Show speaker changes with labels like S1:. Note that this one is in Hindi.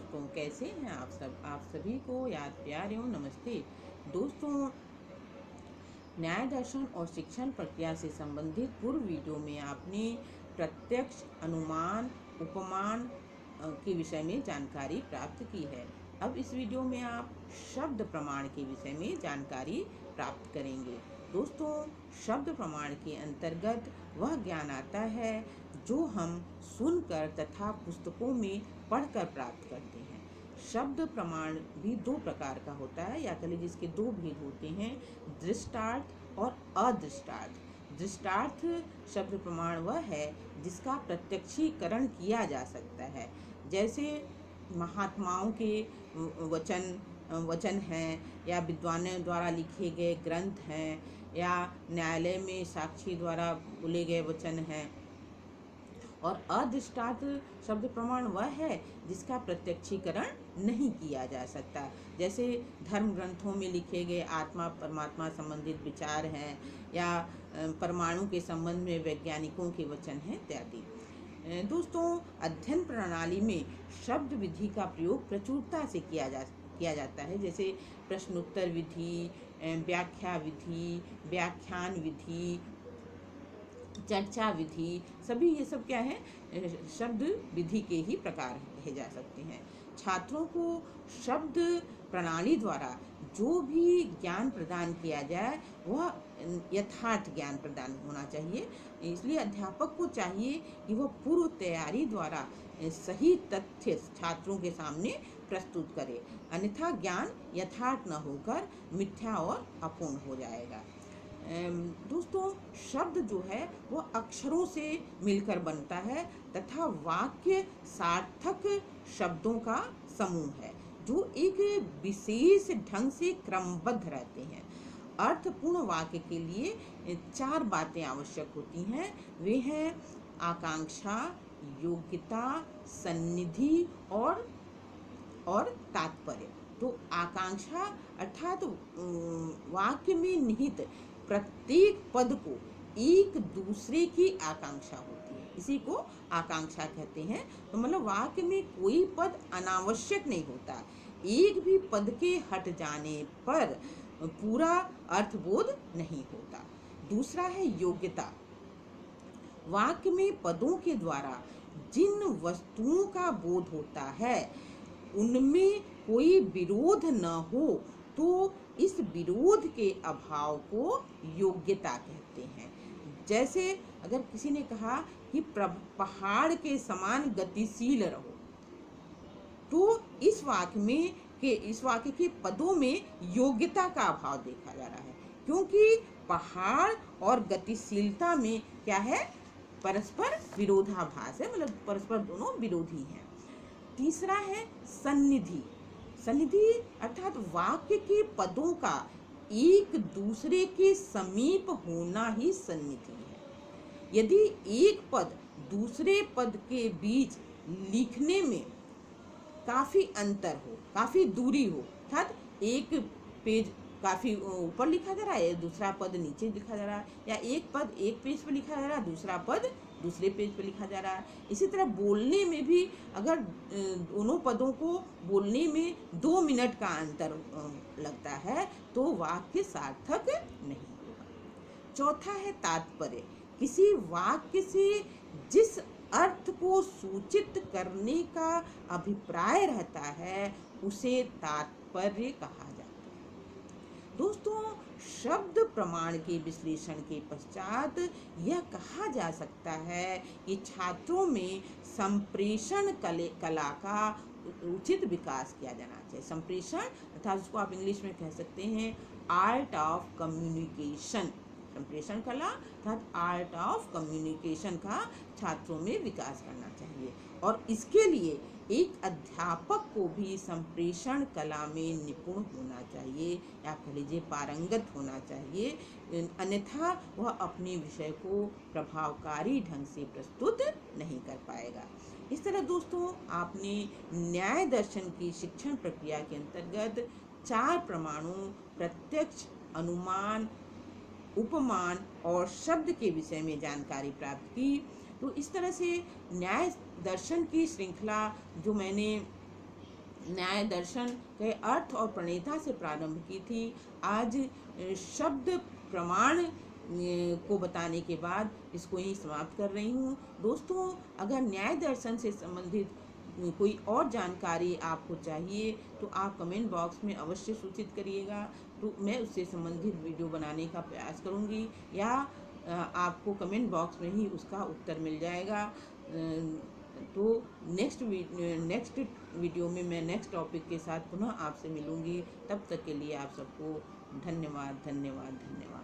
S1: दोस्तों, कैसे हैं आप सब। आप सभी को याद प्यार एवं नमस्ते। दोस्तों, न्याय दर्शन और शिक्षण प्रक्रिया से संबंधित पूर्व वीडियो में आपने प्रत्यक्ष, अनुमान, उपमान के विषय में जानकारी प्राप्त की है। अब इस वीडियो में आप शब्द प्रमाण के विषय में जानकारी प्राप्त करेंगे। दोस्तों, शब्द प्रमाण के अंतर्गत वह ज्ञान आता है जो हम सुनकर तथा पुस्तकों में पढ़कर प्राप्त करते हैं। शब्द प्रमाण भी दो प्रकार का होता है, या कह लीजिए इसके दो भेद होते हैं, दृष्टार्थ और अदृष्टार्थ। दृष्टार्थ शब्द प्रमाण वह है जिसका प्रत्यक्षीकरण किया जा सकता है, जैसे महात्माओं के वचन हैं, या विद्वानों द्वारा लिखे गए ग्रंथ हैं, या न्यायालय में साक्षी द्वारा बोले गए वचन हैं। और अदृष्टार्थ शब्द प्रमाण वह है जिसका प्रत्यक्षीकरण नहीं किया जा सकता, जैसे धर्म ग्रंथों में लिखे गए आत्मा परमात्मा संबंधित विचार हैं, या परमाणु के संबंध में वैज्ञानिकों के वचन हैं इत्यादि। दोस्तों, अध्ययन प्रणाली में शब्द विधि का प्रयोग प्रचुरता से किया जाता है, जैसे प्रश्नोत्तर विधि, व्याख्या विधि, व्याख्यान विधि, चर्चा विधि, सभी ये सब क्या है, शब्द विधि के ही प्रकार कहे जा सकते हैं। छात्रों को शब्द प्रणाली द्वारा जो भी ज्ञान प्रदान किया जाए वह यथार्थ ज्ञान प्रदान होना चाहिए। इसलिए अध्यापक को चाहिए कि वह पूर्व तैयारी द्वारा सही तथ्य छात्रों के सामने प्रस्तुत करे, अन्यथा ज्ञान यथार्थ न होकर मिथ्या और अपूर्ण हो जाएगा। दोस्तों, शब्द जो है वह अक्षरों से मिलकर बनता है तथा वाक्य सार्थक शब्दों का समूह है जो एक विशेष ढंग से क्रमबद्ध रहते हैं। अर्थपूर्ण वाक्य के लिए चार बातें आवश्यक होती हैं। वे हैं आकांक्षा, योग्यता, सन्निधि और तात्पर्य। तो आकांक्षा अर्थात वाक्य में निहित प्रत्येक पद को एक दूसरे की आकांक्षा होती है, इसी को आकांक्षा कहते हैं। तो मतलब वाक्य में कोई पद अनावश्यक नहीं होता, एक भी पद के हट जाने पर पूरा अर्थबोध नहीं होता। दूसरा है योग्यता। वाक्य में पदों के द्वारा जिन वस्तुओं का बोध होता है उनमें कोई विरोध न हो तो इस विरोध के अभाव को योग्यता कहते हैं। जैसे अगर किसी ने कहा कि पहाड़ के समान गतिशील रहो, तो इस वाक्य के पदों में योग्यता का अभाव देखा जा रहा है, क्योंकि पहाड़ और गतिशीलता में क्या है, परस्पर विरोधाभास है, मतलब परस्पर दोनों विरोधी हैं। तीसरा है सन्निधि। सन्निधि अर्थात वाक्य के पदों का एक दूसरे के समीप होना ही सन्निधि है। यदि एक पद दूसरे पद के बीच लिखने में काफी अंतर हो, काफी दूरी हो, अर्थात एक पेज काफी ऊपर लिखा जा रहा है, दूसरा पद नीचे लिखा जा रहा है, या एक पद एक पेज पर लिखा जा रहा है, दूसरा पद दूसरे पेज पर लिखा जा रहा है। इसी तरह बोलने में भी अगर दोनों पदों को बोलने में 2 मिनट का अंतर लगता है तो वाक्य सार्थक नहीं होगा। चौथा है तात्पर्य। किसी वाक्य से जिस अर्थ को सूचित करने का अभिप्राय रहता है उसे तात्पर्य कहा जाता है। दोस्तों, शब्द प्रमाण के विश्लेषण के पश्चात यह कहा जा सकता है कि छात्रों में संप्रेषण कला का उचित विकास किया जाना चाहिए। संप्रेषण अर्थात उसको आप इंग्लिश में कह सकते हैं आर्ट ऑफ कम्युनिकेशन। संप्रेषण कला अर्थात आर्ट ऑफ कम्युनिकेशन का छात्रों में विकास करना चाहिए, और इसके लिए एक अध्यापक को भी संप्रेषण कला में निपुण होना चाहिए, या कह लीजिए पारंगत होना चाहिए, अन्यथा वह अपने विषय को प्रभावकारी ढंग से प्रस्तुत नहीं कर पाएगा। इस तरह दोस्तों, आपने न्याय दर्शन की शिक्षण प्रक्रिया के अंतर्गत 4 प्रमाणों प्रत्यक्ष, अनुमान, उपमान और शब्द के विषय में जानकारी प्राप्त की। तो इस तरह से न्याय दर्शन की श्रृंखला जो मैंने न्याय दर्शन के अर्थ और प्रणेता से प्रारंभ की थी। आज शब्द प्रमाण को बताने के बाद इसको ही समाप्त कर रही हूँ। दोस्तों, अगर न्याय दर्शन से संबंधित कोई और जानकारी आपको चाहिए तो आप कमेंट बॉक्स में अवश्य सूचित करिएगा, तो मैं उससे संबंधित वीडियो बनाने का प्रयास करूँगी, या आपको कमेंट बॉक्स में ही उसका उत्तर मिल जाएगा। तो नेक्स्ट वीडियो में मैं नेक्स्ट टॉपिक के साथ पुनः आपसे मिलूँगी। तब तक के लिए आप सबको धन्यवाद, धन्यवाद, धन्यवाद।